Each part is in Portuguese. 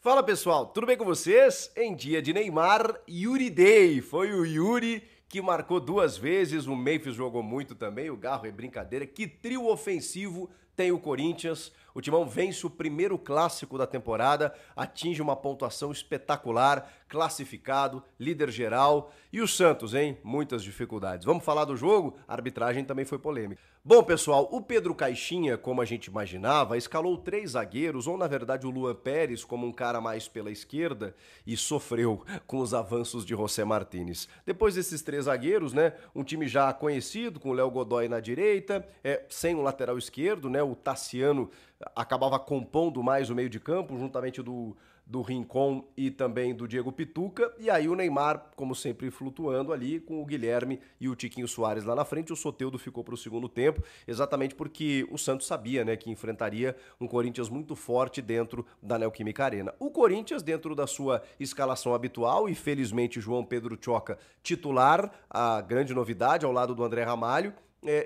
Fala pessoal, tudo bem com vocês? Em dia de Neymar, Yuri Day. Foi o Yuri que marcou duas vezes, o Memphis jogou muito também, o Garro é brincadeira. Que trio ofensivo tem o Corinthians? O Timão vence o primeiro clássico da temporada, atinge uma pontuação espetacular, classificado, líder geral. E o Santos, hein? Muitas dificuldades. Vamos falar do jogo? A arbitragem também foi polêmica. Bom, pessoal, o Pedro Caixinha, como a gente imaginava, escalou três zagueiros, ou na verdade o Luan Pérez como um cara mais pela esquerda, e sofreu com os avanços de José Martínez. Depois desses três zagueiros, né, um time já conhecido, com o Léo Godoy na direita, sem o lateral esquerdo, né, o Tassiano acabava compondo mais o meio de campo, juntamente do Rincon e também do Diego Pituca, e aí o Neymar, como sempre, flutuando ali com o Guilherme e o Tiquinho Soares lá na frente. O Soteldo ficou para o segundo tempo, exatamente porque o Santos sabia, né, que enfrentaria um Corinthians muito forte dentro da Neoquímica Arena. O Corinthians, dentro da sua escalação habitual, e felizmente João Pedro Tchoca titular, a grande novidade ao lado do André Ramalho.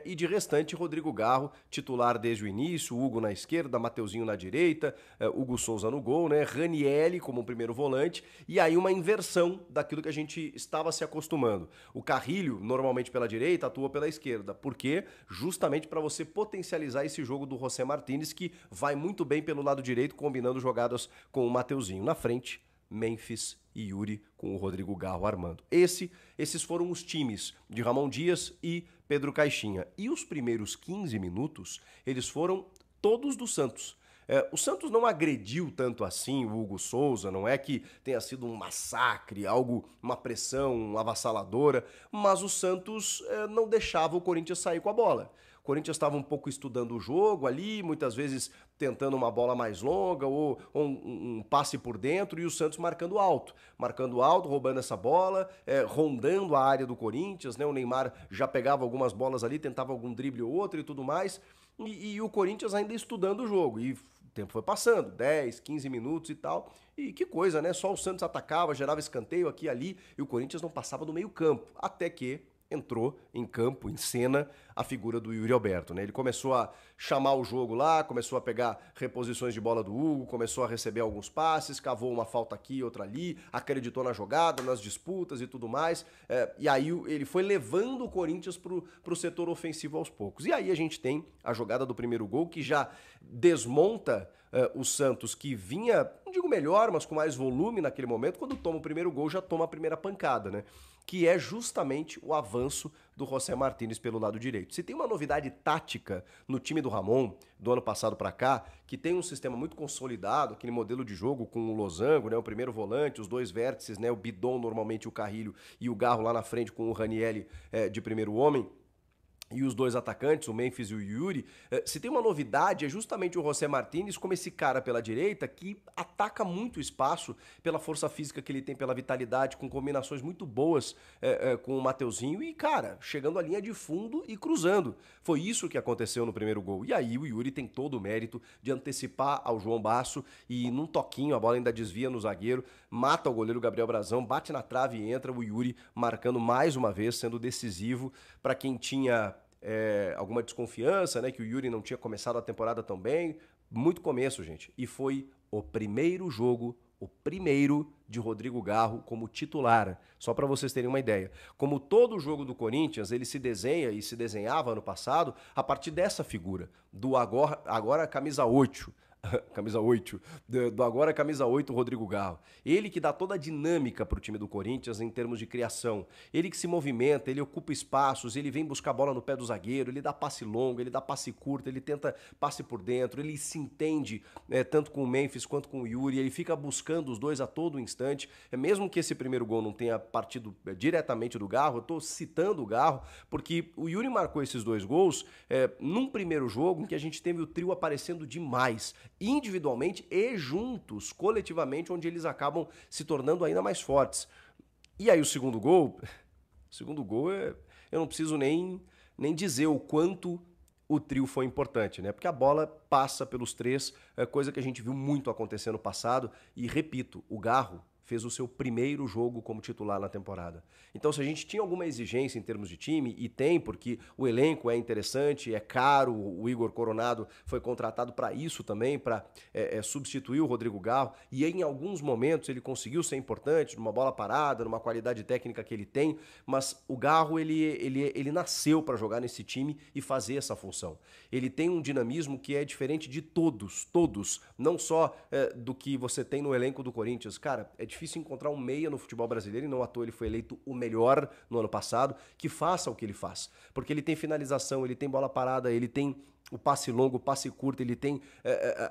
E de restante, Rodrigo Garro, titular desde o início, Hugo na esquerda, Mateuzinho na direita, Hugo Souza no gol, né? Ranielli como primeiro volante, e aí uma inversão daquilo que a gente estava se acostumando. O Carrilho, normalmente pela direita, atua pela esquerda. Por quê? Justamente para você potencializar esse jogo do José Martínez, que vai muito bem pelo lado direito, combinando jogadas com o Mateuzinho. Na frente, Memphis e Yuri com o Rodrigo Garro armando. Esses foram os times de Ramon Dias e Pedro Caixinha. E os primeiros 15 minutos, eles foram todos do Santos. O Santos não agrediu tanto assim o Hugo Souza, não é que tenha sido um massacre, uma pressão avassaladora, mas o Santos não deixava o Corinthians sair com a bola. O Corinthians estava um pouco estudando o jogo ali, muitas vezes tentando uma bola mais longa ou um passe por dentro, e o Santos marcando alto, roubando essa bola, rondando a área do Corinthians, né? O Neymar já pegava algumas bolas ali, tentava algum drible ou outro e tudo mais, e o Corinthians ainda estudando o jogo, e o tempo foi passando, 10, 15 minutos e tal, e que coisa, né? Só o Santos atacava, gerava escanteio aqui e ali, e o Corinthians não passava do meio campo, até que entrou em campo, em cena, a figura do Yuri Alberto, né? Ele começou a chamar o jogo lá, começou a pegar reposições de bola do Hugo, começou a receber alguns passes, cavou uma falta aqui, outra ali, acreditou na jogada, nas disputas e tudo mais, e aí ele foi levando o Corinthians pro setor ofensivo aos poucos. E aí a gente tem a jogada do primeiro gol, que já desmonta o Santos, que vinha, não digo melhor, mas com mais volume naquele momento. Quando toma o primeiro gol, já toma a primeira pancada, né? Que é justamente o avanço do José Martínez pelo lado direito. Se tem uma novidade tática no time do Ramon, do ano passado para cá, que tem um sistema muito consolidado, aquele modelo de jogo com o losango, né, o primeiro volante, os dois vértices, né, o Bidon normalmente, o Carrilho, e o Garro lá na frente com o Ranielli de primeiro homem, e os dois atacantes, o Memphis e o Yuri. Se tem uma novidade, é justamente o José Martínez como esse cara pela direita que ataca muito o espaço pela força física que ele tem, pela vitalidade, com combinações muito boas com o Mateuzinho e, cara, chegando à linha de fundo e cruzando. Foi isso que aconteceu no primeiro gol. E aí o Yuri tem todo o mérito de antecipar ao João Basso e num toquinho a bola ainda desvia no zagueiro, mata o goleiro Gabriel Brazão, bate na trave e entra o Yuri marcando mais uma vez, sendo decisivo para quem tinha alguma desconfiança, né, que o Yuri não tinha começado a temporada tão bem. Muito começo, gente. E foi o primeiro jogo, o primeiro de Rodrigo Garro como titular. Só para vocês terem uma ideia. Como todo jogo do Corinthians, ele se desenha e se desenhava ano passado a partir dessa figura, do agora camisa 8. Camisa 8, do agora camisa 8, Rodrigo Garro. Ele que dá toda a dinâmica para o time do Corinthians em termos de criação. Ele que se movimenta, ele ocupa espaços, ele vem buscar a bola no pé do zagueiro, ele dá passe longo, ele dá passe curto, ele tenta passe por dentro, ele se entende tanto com o Memphis quanto com o Yuri, ele fica buscando os dois a todo instante. Mesmo que esse primeiro gol não tenha partido diretamente do Garro, eu estou citando o Garro, porque o Yuri marcou esses dois gols num primeiro jogo em que a gente teve o trio aparecendo demais, individualmente e juntos, coletivamente, onde eles acabam se tornando ainda mais fortes. E aí o segundo gol eu não preciso nem dizer o quanto o trio foi importante, né? Porque a bola passa pelos três, coisa que a gente viu muito acontecer no passado, e repito, o Garro fez o seu primeiro jogo como titular na temporada. Então, se a gente tinha alguma exigência em termos de time, e tem, porque o elenco é interessante, é caro, o Igor Coronado foi contratado para isso também, para substituir o Rodrigo Garro, e em alguns momentos ele conseguiu ser importante, numa bola parada, numa qualidade técnica que ele tem, mas o Garro, ele nasceu para jogar nesse time e fazer essa função. Ele tem um dinamismo que é diferente de todos, não só do que você tem no elenco do Corinthians. Cara, é difícil encontrar um meia no futebol brasileiro, e não à toa ele foi eleito o melhor no ano passado, que faça o que ele faz. Porque ele tem finalização, ele tem bola parada, ele tem o passe longo, o passe curto, ele tem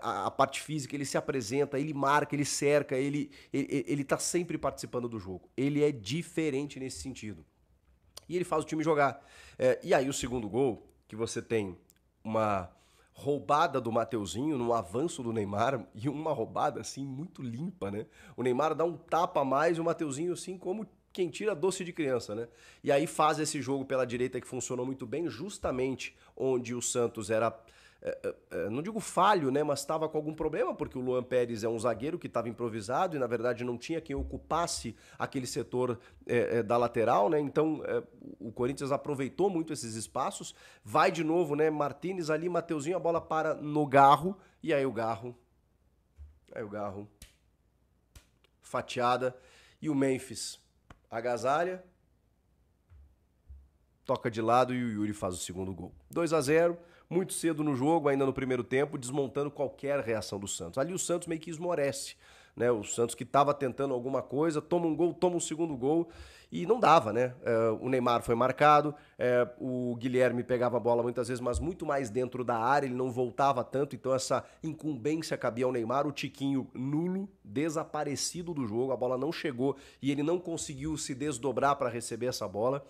a parte física, ele se apresenta, ele marca, ele cerca, ele tá sempre participando do jogo. Ele é diferente nesse sentido. E ele faz o time jogar. E aí o segundo gol, que você tem uma roubada do Mateuzinho no avanço do Neymar, e uma roubada assim muito limpa, né? O Neymar dá um tapa a mais e o Mateuzinho assim como quem tira doce de criança, né? E aí faz esse jogo pela direita que funcionou muito bem, justamente onde o Santos era, não digo falho, né, mas estava com algum problema, porque o Luan Pérez é um zagueiro que estava improvisado e na verdade não tinha quem ocupasse aquele setor da lateral, né? Então o Corinthians aproveitou muito esses espaços, vai de novo, né? Martínez ali, Mateuzinho, a bola para no Garro, e aí o Garro fatiada, e o Memphis agasalha, toca de lado e o Yuri faz o segundo gol. 2-0, muito cedo no jogo, ainda no primeiro tempo, desmontando qualquer reação do Santos. Ali o Santos meio que esmorece, né? O Santos que estava tentando alguma coisa, toma um gol, toma um segundo gol e não dava, né? O Neymar foi marcado, o Guilherme pegava a bola muitas vezes, mas muito mais dentro da área, ele não voltava tanto, então essa incumbência cabia ao Neymar, o Tiquinho nulo, desaparecido do jogo, a bola não chegou e ele não conseguiu se desdobrar para receber essa bola.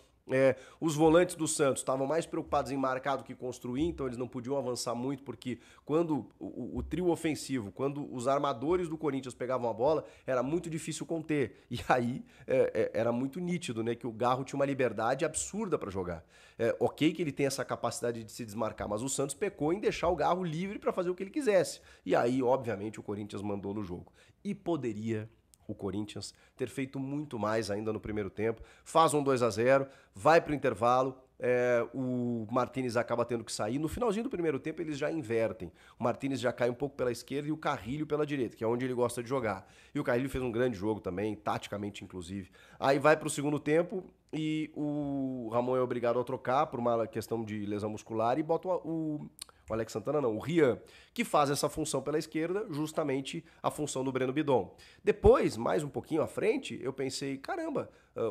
Os volantes do Santos estavam mais preocupados em marcar do que construir, então eles não podiam avançar muito, porque quando o trio ofensivo, quando os armadores do Corinthians pegavam a bola, era muito difícil conter. E aí era muito nítido, né, que o Garro tinha uma liberdade absurda para jogar. Ok que ele tem essa capacidade de se desmarcar, mas o Santos pecou em deixar o Garro livre para fazer o que ele quisesse. E aí, obviamente, o Corinthians mandou no jogo. E poderia o Corinthians ter feito muito mais ainda no primeiro tempo, faz um 2-0, vai para o intervalo, o Martínez acaba tendo que sair. No finalzinho do primeiro tempo eles já invertem, o Martínez já cai um pouco pela esquerda e o Carrilho pela direita, que é onde ele gosta de jogar. E o Carrilho fez um grande jogo também, taticamente inclusive. Aí vai para o segundo tempo e o Ramon é obrigado a trocar por uma questão de lesão muscular e bota o Alex Santana não, o Rian, que faz essa função pela esquerda, justamente a função do Breno Bidon. Depois, mais um pouquinho à frente, eu pensei, caramba,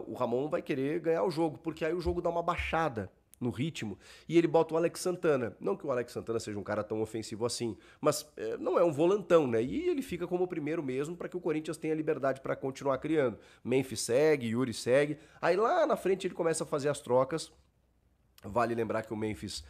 o Ramon vai querer ganhar o jogo, porque aí o jogo dá uma baixada no ritmo, e ele bota o Alex Santana. Não que o Alex Santana seja um cara tão ofensivo assim, mas não é um volantão, né? E ele fica como o primeiro mesmo para que o Corinthians tenha liberdade para continuar criando. Memphis segue, Yuri segue, aí lá na frente ele começa a fazer as trocas. Vale lembrar que o Memphis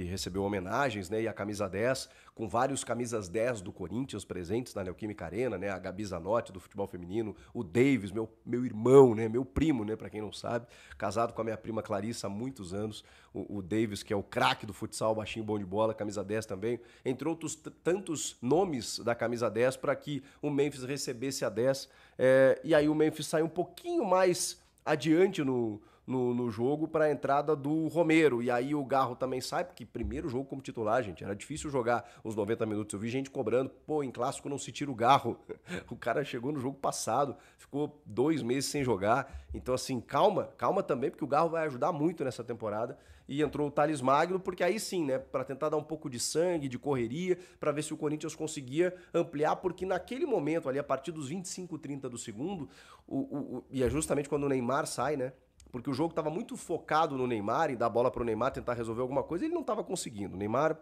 recebeu homenagens, né, e a camisa 10, com vários camisas 10 do Corinthians presentes na Neoquímica Arena, né, a Gabi Zanotti do futebol feminino, o Davis, meu irmão, né, meu primo, né, para quem não sabe, casado com a minha prima Clarissa há muitos anos, o Davis, que é o craque do futsal, baixinho, bom de bola, camisa 10 também, entre outros tantos nomes da camisa 10 para que o Memphis recebesse a 10, e aí o Memphis sai um pouquinho mais adiante no jogo para a entrada do Romero. E aí o Garro também sai, porque primeiro jogo como titular, gente, era difícil jogar os 90 minutos. Eu vi gente cobrando, pô, em clássico não se tira o Garro. O cara chegou no jogo passado, ficou 2 meses sem jogar. Então, assim, calma também, porque o Garro vai ajudar muito nessa temporada. E entrou o Thales Magno, porque aí sim, né, para tentar dar um pouco de sangue, de correria, para ver se o Corinthians conseguia ampliar, porque naquele momento, ali, a partir dos 25, 30 do segundo, e é justamente quando o Neymar sai, né, porque o jogo estava muito focado no Neymar, em dar a bola para o Neymar tentar resolver alguma coisa, e ele não estava conseguindo. O Neymar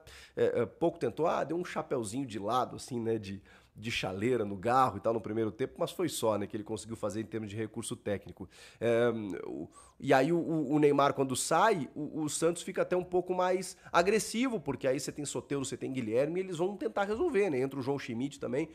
pouco tentou, deu um chapeuzinho de lado, assim, né, de chaleira no Garro e tal no primeiro tempo, mas foi só, né, que ele conseguiu fazer em termos de recurso técnico. E aí o Neymar, quando sai, o Santos fica até um pouco mais agressivo, porque aí você tem Soteldo, você tem Guilherme, e eles vão tentar resolver, né, entra o João Schmidt também.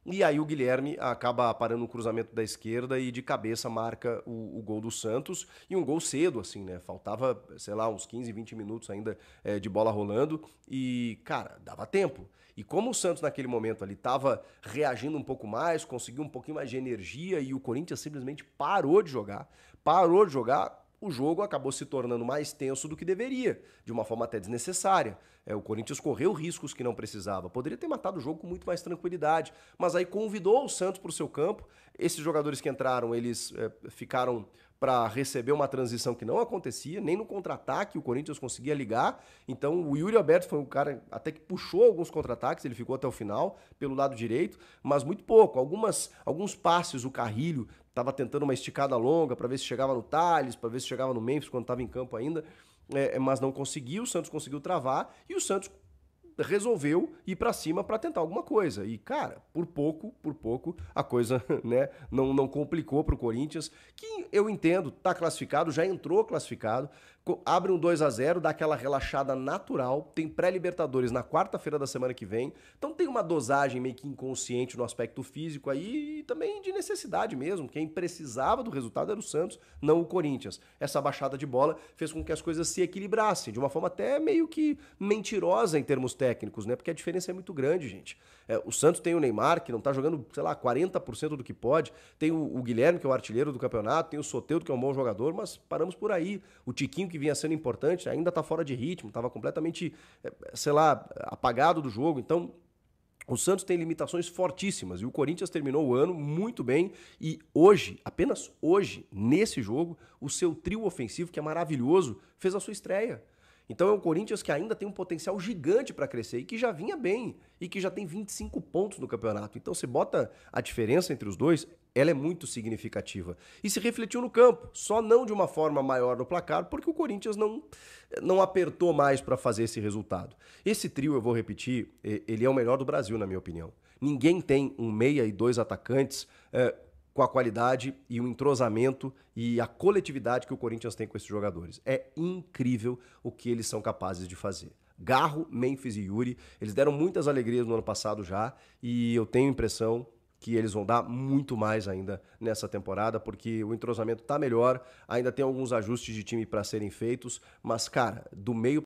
E aí o Guilherme acaba parando um cruzamento da esquerda e de cabeça marca o gol do Santos. E um gol cedo, assim, né? Faltava, sei lá, uns 15, 20 minutos ainda de bola rolando. E, cara, dava tempo. E como o Santos naquele momento ali estava reagindo um pouco mais, conseguiu um pouquinho mais de energia e o Corinthians simplesmente parou de jogar. Parou de jogar, o jogo acabou se tornando mais tenso do que deveria, de uma forma até desnecessária. O Corinthians correu riscos que não precisava. Poderia ter matado o jogo com muito mais tranquilidade, mas aí convidou o Santos para o seu campo. Esses jogadores que entraram, eles ficaram para receber uma transição que não acontecia, nem no contra-ataque o Corinthians conseguia ligar. Então o Yuri Alberto foi um cara até que puxou alguns contra-ataques, ele ficou até o final pelo lado direito, mas muito pouco. Alguns passes o Carrilho estava tentando uma esticada longa para ver se chegava no Thales, para ver se chegava no Memphis quando estava em campo ainda, mas não conseguiu. O Santos conseguiu travar e o Santos resolveu ir para cima para tentar alguma coisa. E, cara, por pouco, a coisa, né, não complicou para o Corinthians, que eu entendo, tá classificado, já entrou classificado, abre um 2-0, dá aquela relaxada natural, tem pré-Libertadores na quarta-feira da semana que vem, então tem uma dosagem meio que inconsciente no aspecto físico aí e também de necessidade mesmo. Quem precisava do resultado era o Santos, não o Corinthians. Essa baixada de bola fez com que as coisas se equilibrassem, de uma forma até meio que mentirosa em termos técnicos, né? Porque a diferença é muito grande, gente. O Santos tem o Neymar, que não tá jogando, sei lá, 40% do que pode, tem o Guilherme, que é o artilheiro do campeonato, tem o Soteldo, que é um bom jogador, mas paramos por aí. O Tiquinho, que vinha sendo importante, ainda tá fora de ritmo, tava completamente, sei lá, apagado do jogo. Então, o Santos tem limitações fortíssimas e o Corinthians terminou o ano muito bem e hoje, apenas hoje, nesse jogo, o seu trio ofensivo, que é maravilhoso, fez a sua estreia. Então é um Corinthians que ainda tem um potencial gigante para crescer e que já vinha bem e que já tem 25 pontos no campeonato. Então você bota a diferença entre os dois, ela é muito significativa. E se refletiu no campo, só não de uma forma maior no placar, porque o Corinthians não apertou mais para fazer esse resultado. Esse trio, eu vou repetir, ele é o melhor do Brasil, na minha opinião. Ninguém tem um meia e dois atacantes com a qualidade e o entrosamento e a coletividade que o Corinthians tem com esses jogadores. É incrível o que eles são capazes de fazer. Garro, Memphis e Yuri, eles deram muitas alegrias no ano passado já e eu tenho a impressão que eles vão dar muito mais ainda nessa temporada, porque o entrosamento tá melhor, ainda tem alguns ajustes de time para serem feitos, mas, cara, do meio...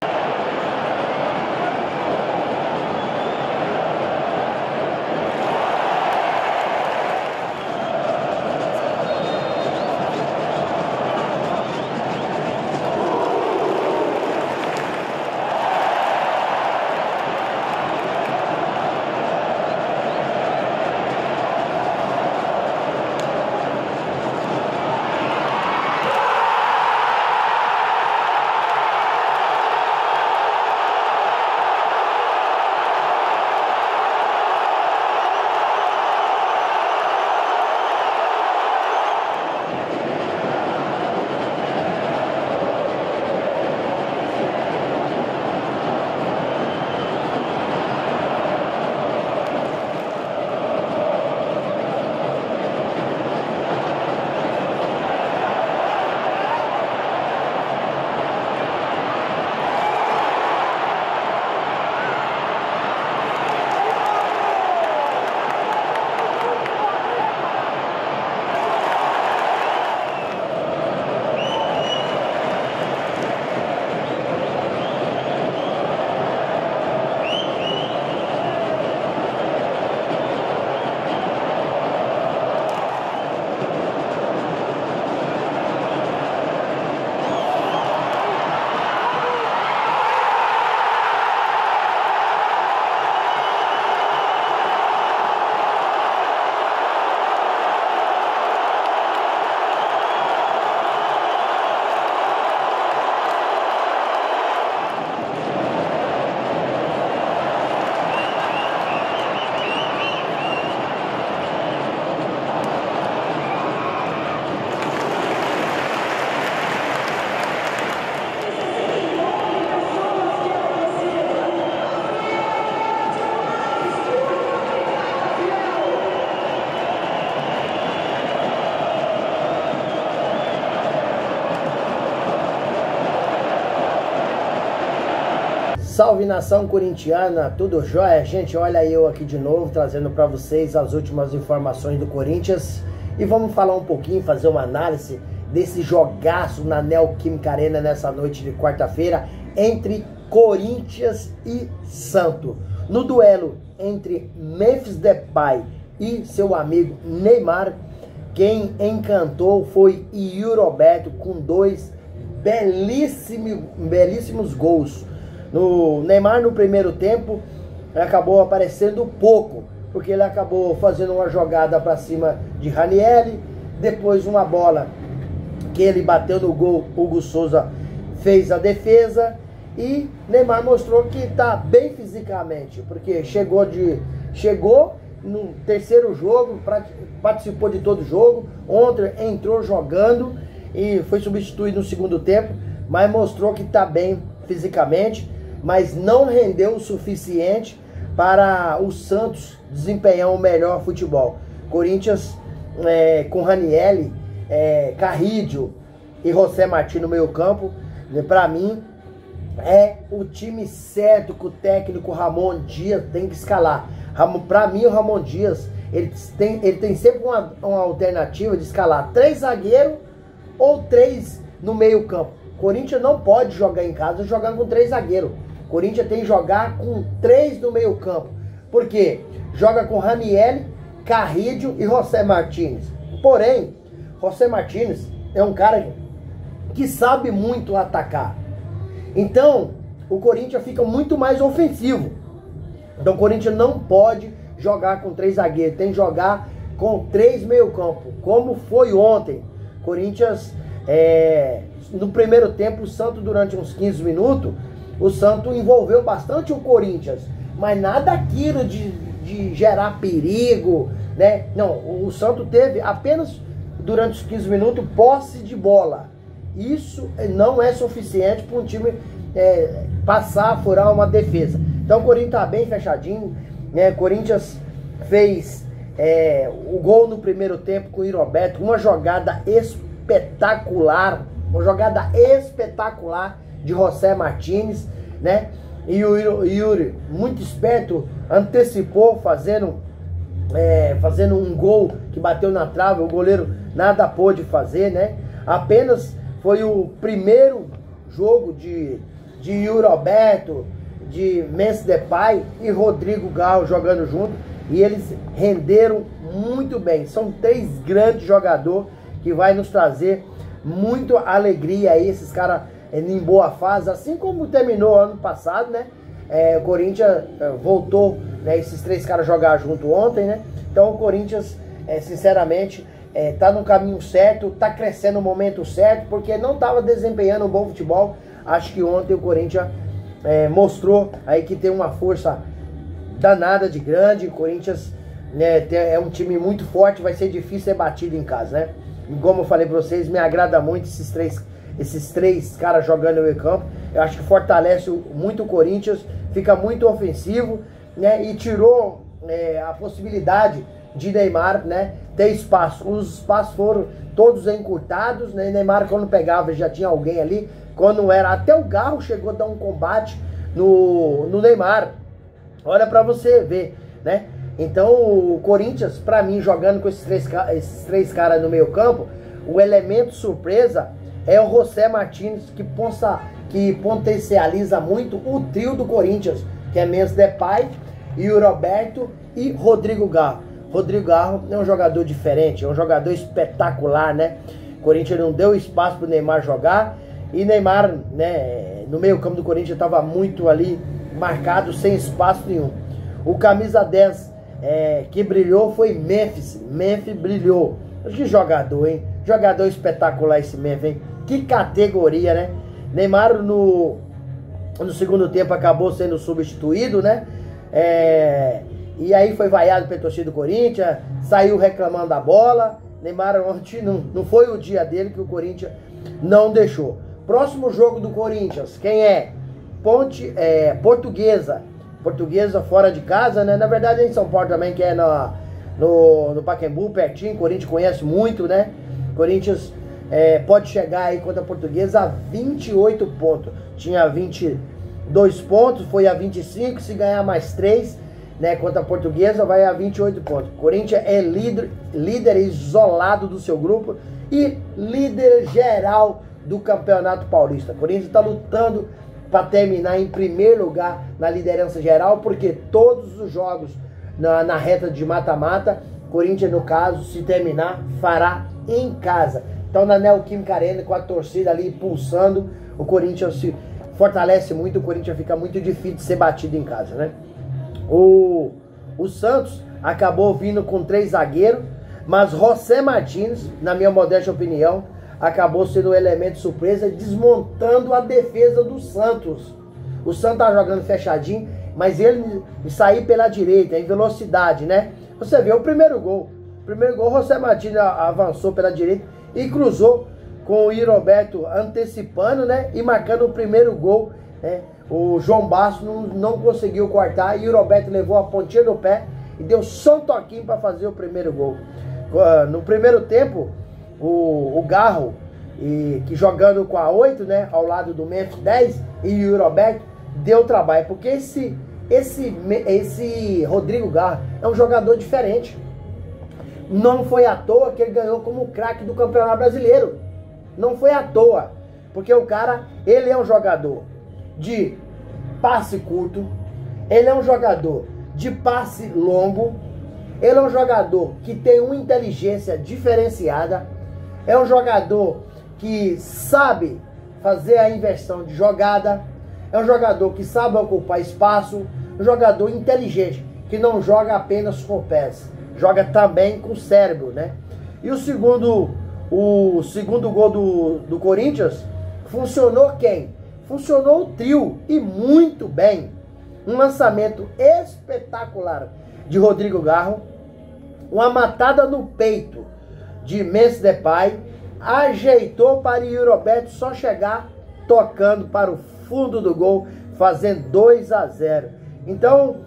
Salve nação corintiana, tudo jóia? Gente, olha eu aqui de novo, trazendo para vocês as últimas informações do Corinthians. E vamos falar um pouquinho, fazer uma análise desse jogaço na Neoquímica Arena nessa noite de quarta-feira entre Corinthians e Santos. No duelo entre Memphis Depay e seu amigo Neymar, quem encantou foi Yuri Alberto com dois belíssimos gols. No Neymar, no primeiro tempo, acabou aparecendo pouco, porque ele acabou fazendo uma jogada para cima de Ranieri, depois uma bola que ele bateu no gol, Hugo Souza fez a defesa, e Neymar mostrou que está bem fisicamente, porque chegou no terceiro jogo, participou de todo o jogo, ontem entrou jogando e foi substituído no segundo tempo, mas mostrou que está bem fisicamente, mas não rendeu o suficiente para o Santos desempenhar o melhor futebol. Corinthians com Ranieri, Carrídio e José Martins no meio campo, para mim é o time certo que o técnico Ramon Dias tem que escalar. Para mim o Ramon Dias ele tem sempre uma alternativa de escalar 3 zagueiros ou 3 no meio campo. Corinthians não pode jogar em casa jogando com 3 zagueiros. Corinthians tem que jogar com 3 no meio campo. Por quê? Joga com Ranieri, Carrídio e José Martins. Porém, José Martins é um cara que sabe muito atacar. Então, o Corinthians fica muito mais ofensivo. Então, o Corinthians não pode jogar com 3 zagueiros. Tem que jogar com 3 meio campo. Como foi ontem. Corinthians, no primeiro tempo, o Santos durante uns 15 minutos, o Santos envolveu bastante o Corinthians, mas nada aquilo de gerar perigo, né? Não, o Santos teve apenas durante os 15 minutos posse de bola. Isso não é suficiente para um time passar, furar uma defesa. Então o Corinthians tá bem fechadinho, né? O Corinthians fez o gol no primeiro tempo com o Yuri Alberto, uma jogada espetacular de José Martins, né? E o Yuri, muito esperto, antecipou fazendo um gol que bateu na trave, o goleiro nada pôde fazer, né? Apenas foi o primeiro jogo de Yuri Alberto, de Memphis Depay e Rodrigo Garro jogando junto, e eles renderam muito bem. São 3 grandes jogadores que vai nos trazer muita alegria aí, esses caras em boa fase, assim como terminou ano passado, né? O Corinthians voltou, né, esses 3 caras jogar junto ontem, né? Então o Corinthians, sinceramente, tá no caminho certo, tá crescendo no momento certo, porque não estava desempenhando um bom futebol. Acho que ontem o Corinthians mostrou aí que tem uma força danada de grande. O Corinthians, né, é um time muito forte, vai ser difícil ser batido em casa, né? E como eu falei para vocês, me agrada muito esses três caras jogando no meio campo. Eu acho que fortalece muito o Corinthians, fica muito ofensivo, né? E tirou a possibilidade de Neymar, né, ter espaço. Os espaços foram todos encurtados, né? Neymar, quando pegava, já tinha alguém ali. Quando era, até o Garro chegou a dar um combate no Neymar. Olha para você ver, né? Então o Corinthians, para mim, jogando com esses três caras no meio campo, o elemento surpresa é o José Martins, que potencializa muito o trio do Corinthians, que é Memphis Depay, Yuri Alberto e Rodrigo Garro. Rodrigo Garro é um jogador diferente, é um jogador espetacular, né? O Corinthians não deu espaço para o Neymar jogar, e Neymar, né, no meio campo do Corinthians estava muito ali marcado, sem espaço nenhum. O camisa 10 que brilhou foi Memphis. Memphis brilhou. Que jogador, hein? Jogador espetacular esse Memphis, hein? Que categoria, né? Neymar no segundo tempo acabou sendo substituído, né? E aí foi vaiado pela torcida do Corinthians, saiu reclamando da bola. Neymar ontem não foi o dia dele, que o Corinthians não deixou. Próximo jogo do Corinthians, quem é? Portuguesa. Portuguesa fora de casa, né? Na verdade é em São Paulo também, que é no Pacaembu, pertinho. Corinthians conhece muito, né? Corinthians pode chegar aí contra a Portuguesa a 28 pontos. Tinha 2 pontos, foi a 25, se ganhar mais 3, né, contra a Portuguesa, vai a 28 pontos. O Corinthians é líder isolado do seu grupo e líder geral do Campeonato Paulista. O Corinthians está lutando para terminar em primeiro lugar na liderança geral, porque todos os jogos na reta de mata-mata, Corinthians, no caso, se terminar, fará em casa. Então, na Neoquímica Arena, com a torcida ali pulsando, o Corinthians se fortalece muito, o Corinthians fica muito difícil de ser batido em casa, né? O Santos acabou vindo com 3 zagueiros, mas José Martins, na minha modesta opinião, acabou sendo um elemento surpresa, desmontando a defesa do Santos. O Santos tá jogando fechadinho, mas ele sair pela direita, em velocidade, né? Você vê o primeiro gol. José Martins avançou pela direita e cruzou com o Iroberto antecipando, né? E marcando o primeiro gol, né? O João Basso não conseguiu cortar e o Iroberto levou a pontinha do pé e deu só um toquinho para fazer o primeiro gol. No primeiro tempo, o Garro, que jogando com a 8, né? Ao lado do Memphis 10 e o Iroberto, deu trabalho. Porque esse Rodrigo Garro é um jogador diferente. Não foi à toa que ele ganhou como craque do Campeonato Brasileiro. Não foi à toa. Porque o cara, ele é um jogador de passe curto. Ele é um jogador de passe longo. Ele é um jogador que tem uma inteligência diferenciada. É um jogador que sabe fazer a inversão de jogada. É um jogador que sabe ocupar espaço. Um jogador inteligente, que não joga apenas com pés, joga também com o cérebro, né? E o segundo gol do Corinthians, funcionou quem? Funcionou o trio, e muito bem. Um lançamento espetacular de Rodrigo Garro, uma matada no peito de Memphis Depay, ajeitou para o Iroberto só chegar tocando para o fundo do gol, fazendo 2-0. Então,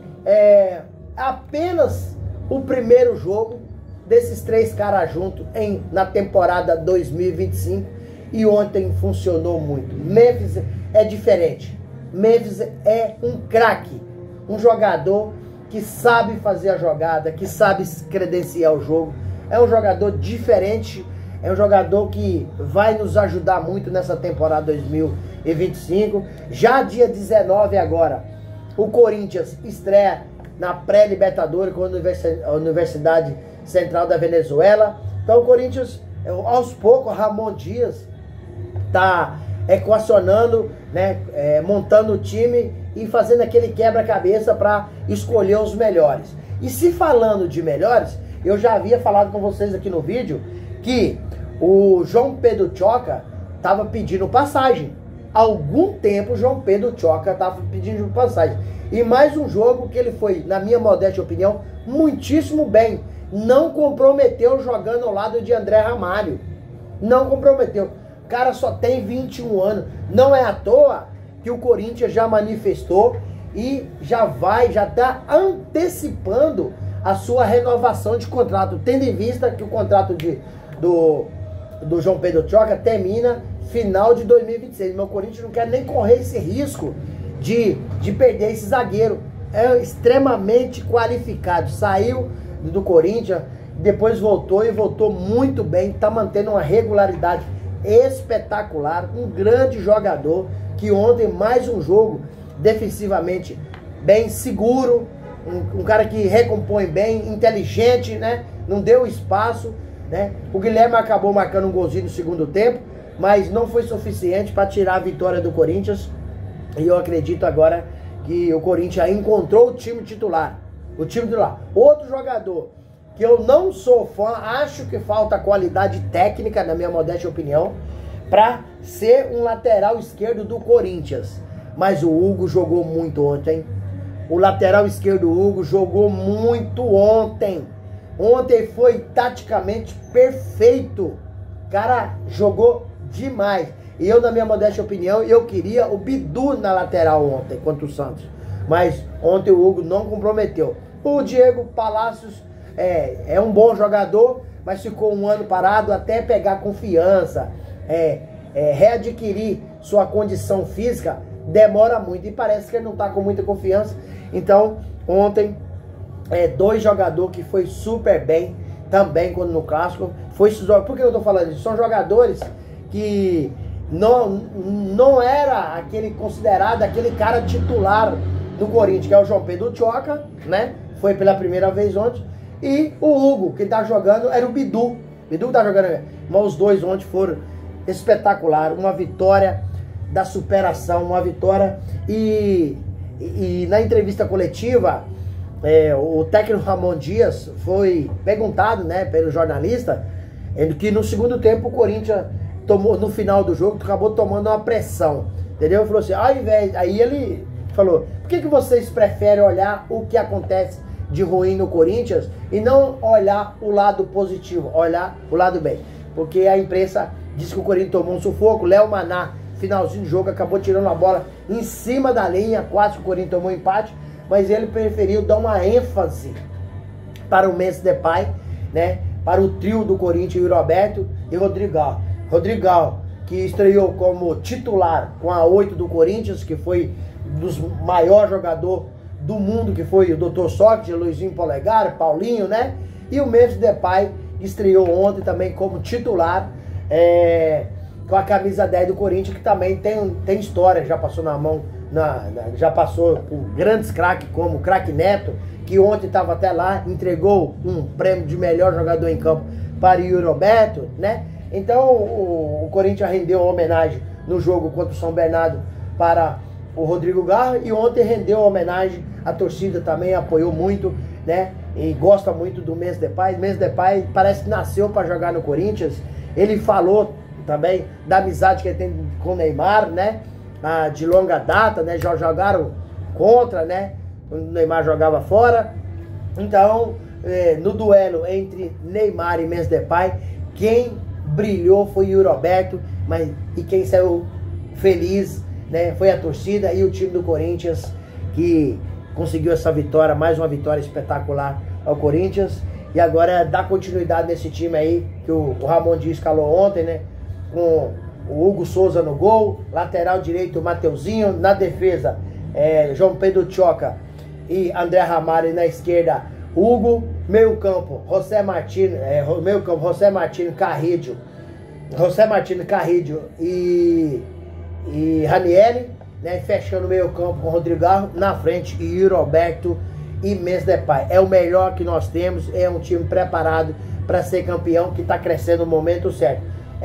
apenas o primeiro jogo desses 3 caras juntos na temporada 2025, e ontem funcionou muito. Memphis é diferente. Memphis é um craque, um jogador que sabe fazer a jogada, que sabe credenciar o jogo. É um jogador diferente, é um jogador que vai nos ajudar muito nessa temporada 2025. Já dia 19 agora, o Corinthians estreia na pré-Libertadores com a Universidade Central da Venezuela. Então o Corinthians, aos poucos, Ramon Dias está equacionando, né, montando o time e fazendo aquele quebra-cabeça para escolher os melhores. E se falando de melhores, eu já havia falado com vocês aqui no vídeo que o João Pedro Choca estava pedindo passagem. Há algum tempo o João Pedro Choca estava pedindo passagem. E mais um jogo que ele foi, na minha modesta opinião, muitíssimo bem. Não comprometeu jogando ao lado de André Ramalho. Não comprometeu. O cara só tem 21 anos. Não é à toa que o Corinthians já manifestou e já está antecipando a sua renovação de contrato, tendo em vista que o contrato do João Pedro Choca termina final de 2026. Meu Corinthians não quer nem correr esse risco de perder esse zagueiro. É extremamente qualificado. Saiu do Corinthians, depois voltou e voltou muito bem. Está mantendo uma regularidade espetacular. Um grande jogador que ontem, mais um jogo defensivamente bem seguro. Um cara que recompõe bem, inteligente, né? Não deu espaço, né? O Guilherme acabou marcando um golzinho no segundo tempo, mas não foi suficiente para tirar a vitória do Corinthians. E eu acredito agora que o Corinthians encontrou o time titular. Outro jogador que eu não sou fã, acho que falta qualidade técnica, na minha modesta opinião, para ser um lateral esquerdo do Corinthians. Mas o Hugo jogou muito ontem. O lateral esquerdo Hugo jogou muito ontem. Ontem foi taticamente perfeito. O cara jogou demais. E eu, na minha modesta opinião, eu queria o Bidu na lateral ontem contra o Santos. Mas ontem o Hugo não comprometeu. O Diego Palacios é um bom jogador, mas ficou um ano parado até pegar confiança, readquirir sua condição física. demora muito. E parece que ele não está com muita confiança. Então, ontem, dois jogadores que foi super bem também quando no clássico. Por que eu estou falando isso? São jogadores que não era aquele considerado aquele cara titular do Corinthians, que é o João Pedro Tchoca, né? Foi pela primeira vez ontem. E o Hugo, que tá jogando, era o Bidu. Bidu que tá jogando. Mas os dois ontem foram espetacular. Uma vitória da superação, uma vitória. E na entrevista coletiva, o técnico Ramon Dias foi perguntado, né, pelo jornalista, que no segundo tempo o Corinthians tomou, no final do jogo, acabou tomando uma pressão. Entendeu? Ele falou assim, aí ele falou, por que vocês preferem olhar o que acontece de ruim no Corinthians e não olhar o lado positivo, olhar o lado bem? Porque a imprensa disse que o Corinthians tomou um sufoco. Léo Maná, finalzinho do jogo, acabou tirando a bola em cima da linha, quase que o Corinthians tomou um empate, mas ele preferiu dar uma ênfase para o Memphis Depay, né, para o trio do Corinthians, Yuri Alberto e Rodrigão. Rodrigão, que estreou como titular com a 8 do Corinthians, que foi dos maiores jogadores do mundo, que foi o Dr. Sócrates, Luizinho Polegar, Paulinho, né? E o Memphis Depay estreou ontem também como titular, com a camisa 10 do Corinthians, que também tem história, já passou na mão, já passou por grandes craques como o craque Neto, que ontem estava até lá, entregou um prêmio de melhor jogador em campo para o Yuri Roberto, né? Então o Corinthians rendeu uma homenagem no jogo contra o São Bernardo para o Rodrigo Garro, e ontem rendeu uma homenagem, a torcida também apoiou muito, né? E gosta muito do Memphis Depay. Memphis Depay parece que nasceu para jogar no Corinthians. Ele falou também da amizade que ele tem com o Neymar, né? De longa data, né? Já jogaram contra, né? Quando o Neymar jogava fora. Então, no duelo entre Neymar e Memphis Depay, quem brilhou foi o Yuri Alberto, e quem saiu feliz, né, foi a torcida e o time do Corinthians, que conseguiu essa vitória, mais uma vitória espetacular ao Corinthians. E agora dá continuidade nesse time aí, que o Ramon Dias escalou ontem, né, com o Hugo Souza no gol, lateral direito o Mateuzinho, na defesa João Pedro Tchoca e André Ramalho, na esquerda Hugo, meio campo José Martino Carrillo e Ranieri, né, fechando o meio campo com o Rodrigo Garro, na frente Yuri Alberto e Memphis Depay. É o melhor que nós temos, é um time preparado para ser campeão, que está crescendo no momento certo.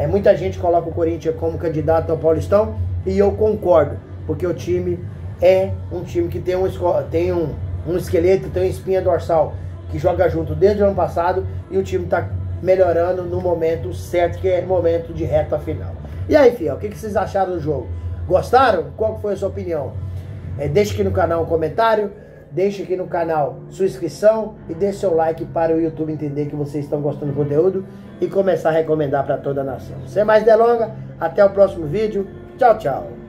Muita gente coloca o Corinthians como candidato ao Paulistão, e eu concordo, porque o time é um time que tem um esqueleto, tem uma espinha dorsal, que joga junto desde o ano passado, e o time está melhorando no momento certo, que é o momento de reta final. E aí, fiel, o que vocês acharam do jogo? Gostaram? Qual foi a sua opinião? Deixe aqui no canal um comentário, deixe aqui no canal sua inscrição e deixe seu like para o YouTube entender que vocês estão gostando do conteúdo e começar a recomendar para toda a nação. Sem mais delongas, até o próximo vídeo. Tchau, tchau.